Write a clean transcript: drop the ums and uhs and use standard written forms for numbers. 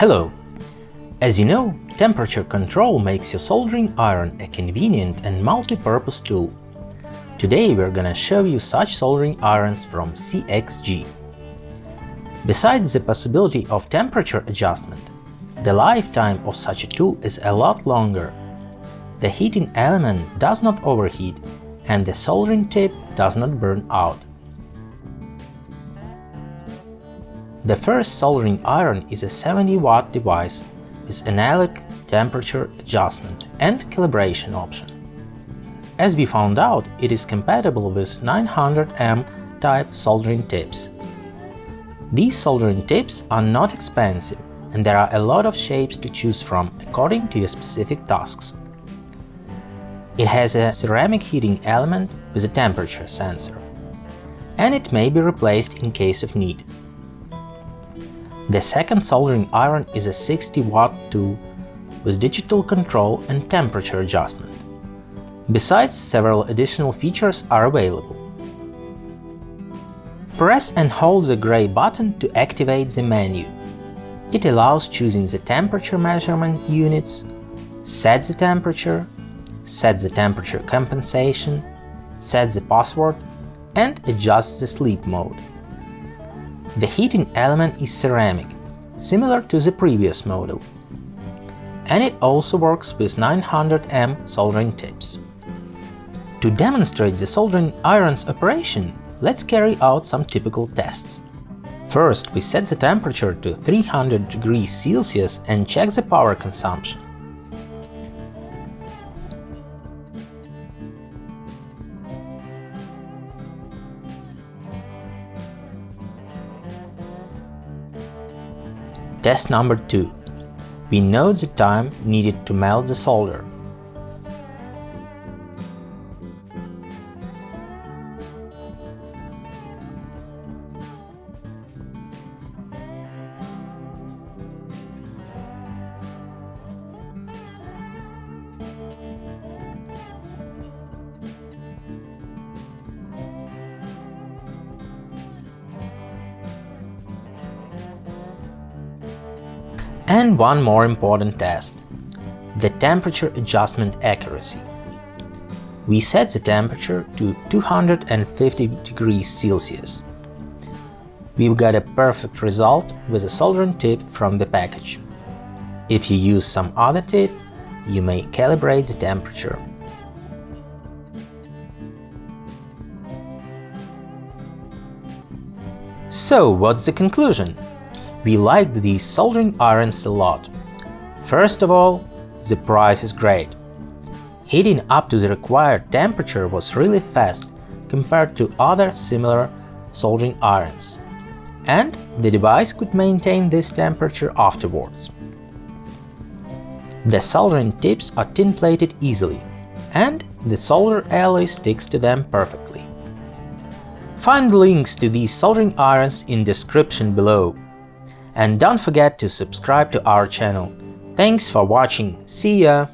Hello! As you know, temperature control makes your soldering iron a convenient and multi-purpose tool. Today we're gonna show you such soldering irons from CXG. Besides the possibility of temperature adjustment, the lifetime of such a tool is a lot longer. The heating element does not overheat and the soldering tip does not burn out. The first soldering iron is a 70-watt device with analog temperature adjustment and calibration option. As we found out, it is compatible with 900M type soldering tips. These soldering tips are not expensive and there are a lot of shapes to choose from according to your specific tasks. It has a ceramic heating element with a temperature sensor, and it may be replaced in case of need. The second soldering iron is a 60-watt tool with digital control and temperature adjustment. Besides, several additional features are available. Press and hold the gray button to activate the menu. It allows choosing the temperature measurement units, set the temperature compensation, set the password, and adjust the sleep mode. The heating element is ceramic, similar to the previous model, and it also works with 900M soldering tips. To demonstrate the soldering iron's operation, let's carry out some typical tests. First, we set the temperature to 300 degrees Celsius and check the power consumption. Test number 2. We note the time needed to melt the solder. And one more important test – the temperature adjustment accuracy. We set the temperature to 250 degrees Celsius. We've got a perfect result with a soldering tip from the package. If you use some other tip, you may calibrate the temperature. So, what's the conclusion? We liked these soldering irons a lot. First of all, the price is great. Heating up to the required temperature was really fast compared to other similar soldering irons, and the device could maintain this temperature afterwards. The soldering tips are tin-plated easily, and the solder alloy sticks to them perfectly. Find links to these soldering irons in description below. And don't forget to subscribe to our channel. Thanks for watching. See ya!